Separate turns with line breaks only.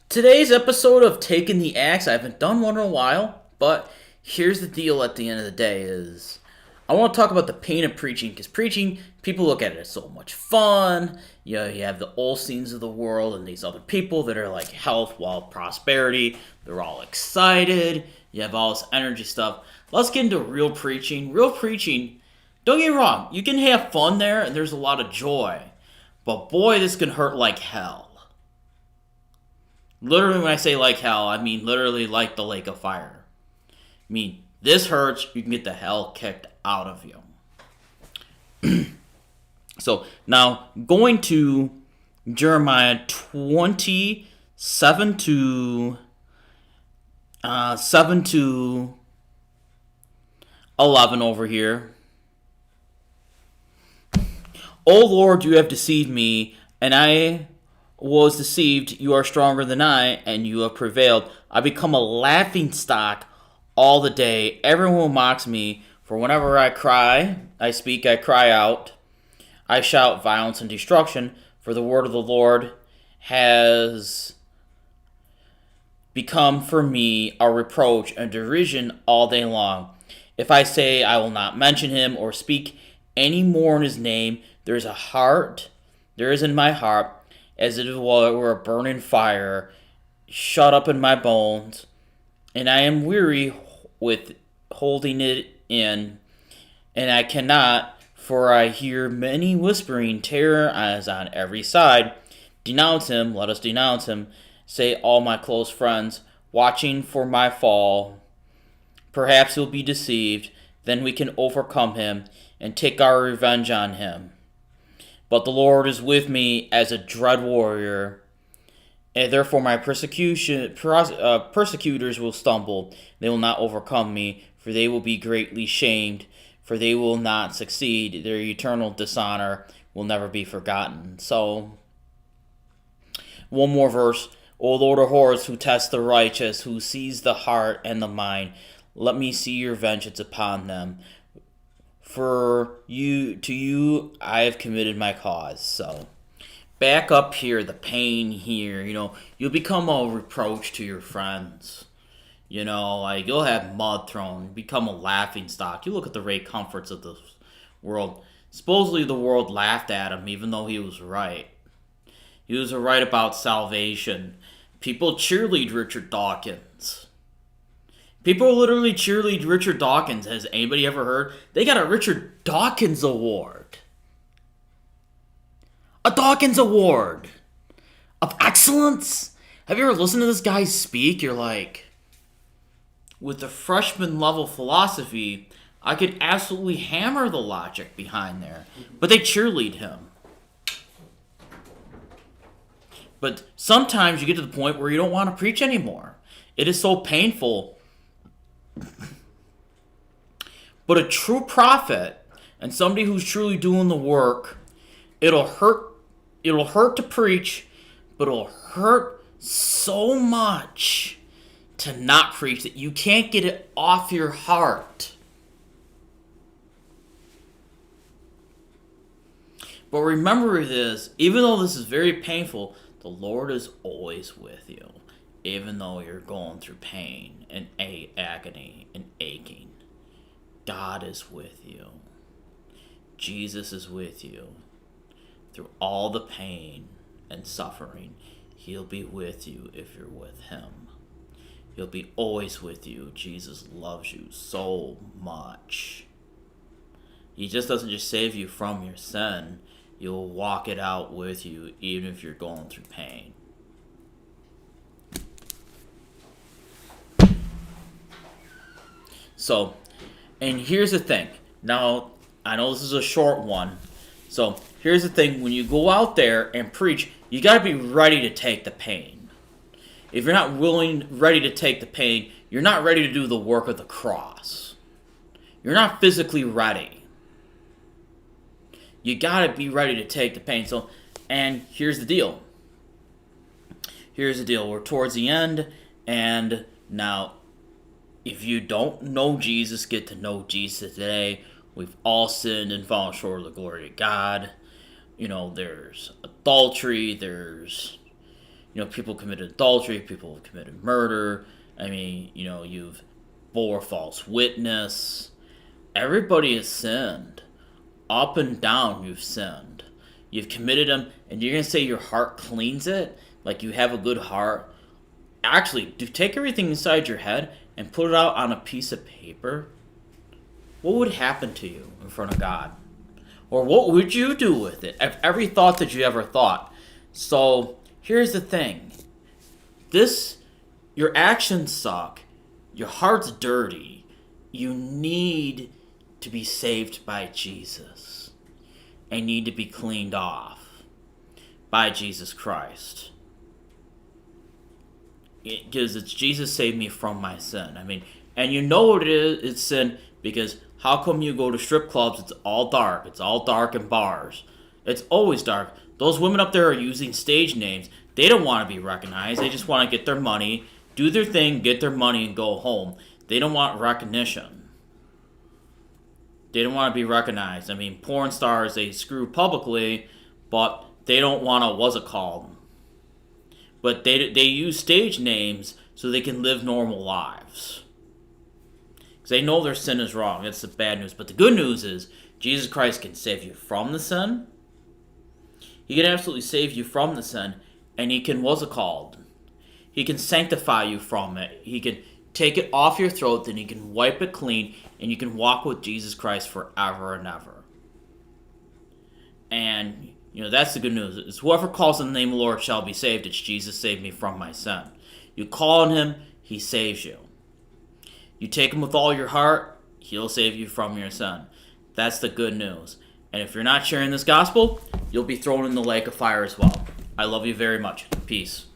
Today's episode of Taking the Axe, I haven't done one in a while, but here's the deal at the end of the day is I want to talk about the pain of preaching, because preaching, people look at it as so much fun. You have the Olsteins of the world and these other people that are like health, wealth, prosperity. They're all excited. You have all this energy stuff. Let's get into real preaching. Real preaching, don't get me wrong, you can have fun there and there's a lot of joy. But boy, this can hurt like hell. Literally, when I say like hell, I mean literally like the lake of fire. I mean, this hurts, you can get the hell kicked out of you. So, now, going to Jeremiah 27 to 7 to 11 over here. O Lord, you have deceived me, and I was deceived. You are stronger than I, and you have prevailed. I become a laughing stock all the day. Everyone mocks me, for whenever I cry, I speak, I cry out. I shout violence and destruction, for the word of the Lord has become for me a reproach and derision all day long. If I say I will not mention him or speak any more in his name, there is in my heart, as if it were a burning fire, shut up in my bones, and I am weary with holding it in, and I cannot, for I hear many whispering, terror is on every side. Denounce him, let us denounce him, say all my close friends, watching for my fall. Perhaps he'll be deceived, then we can overcome him and take our revenge on him. But the Lord is with me as a dread warrior, and therefore my persecutors will stumble. They will not overcome me, for they will be greatly shamed, for they will not succeed. Their eternal dishonor will never be forgotten. So, one more verse. O Lord of hosts, who tests the righteous, who sees the heart and the mind, let me see your vengeance upon them. To you I have committed my cause. So, back up here, the pain here, you'll become a reproach to your friends. Like you'll have mud thrown, become a laughing stock. You look at the Ray Comforts of the world. Supposedly the world laughed at him, even though he was right. He was right about salvation. People cheerlead Richard Dawkins. People literally cheerlead Richard Dawkins. Has anybody ever heard? They got a Richard Dawkins Award. A Dawkins Award of excellence. Have you ever listened to this guy speak? You're like, with the freshman level philosophy, I could absolutely hammer the logic behind there. But they cheerlead him. But sometimes you get to the point where you don't want to preach anymore. It is so painful. But a true prophet and somebody who's truly doing the work, it'll hurt to preach, but it'll hurt so much to not preach that you can't get it off your heart. But remember this, even though this is very painful, the Lord is always with you. Even though you're going through pain and agony and aching, God is with you. Jesus is with you. Through all the pain and suffering, He'll be with you if you're with Him. He'll be always with you. Jesus loves you so much. He just doesn't just save you from your sin. He'll walk it out with you even if you're going through pain. So, and here's the thing. Now, I know this is a short one. So, here's the thing. When you go out there and preach, you got to be ready to take the pain. If you're not ready to take the pain, you're not ready to do the work of the cross. You're not physically ready. You got to be ready to take the pain. So, and here's the deal. We're towards the end, and now, if you don't know Jesus, get to know Jesus today. We've all sinned and fallen short of the glory of God. There's adultery, there's People committed adultery, people have committed murder. I mean, you've bore false witness. Everybody has sinned. Up and down, you've sinned. You've committed them, and you're going to say your heart cleans it? Like you have a good heart? Actually, take everything inside your head and put it out on a piece of paper. What would happen to you in front of God? Or what would you do with it? Every thought that you ever thought. So, here's the thing. Your actions suck. Your heart's dirty. You need to be saved by Jesus. And need to be cleaned off by Jesus Christ. Because it's Jesus saved me from my sin. I mean, and you know what it is? It's sin because how come you go to strip clubs? It's all dark. It's all dark in bars. It's always dark. Those women up there are using stage names. They don't want to be recognized. They just want to get their money, do their thing, get their money, and go home. They don't want recognition. They don't want to be recognized. I mean, porn stars, they screw publicly, but they don't want to, what's it called? But they use stage names so they can live normal lives. Because they know their sin is wrong. That's the bad news. But the good news is Jesus Christ can save you from the sin. He can absolutely save you from the sin. And he can, what's it called? He can sanctify you from it. He can take it off your throat, then he can wipe it clean, and you can walk with Jesus Christ forever and ever. And, that's the good news. It's whoever calls on the name of the Lord shall be saved. It's Jesus saved me from my sin. You call on him, he saves you. You take him with all your heart, he'll save you from your sin. That's the good news. And if you're not sharing this gospel, you'll be thrown in the lake of fire as well. I love you very much. Peace.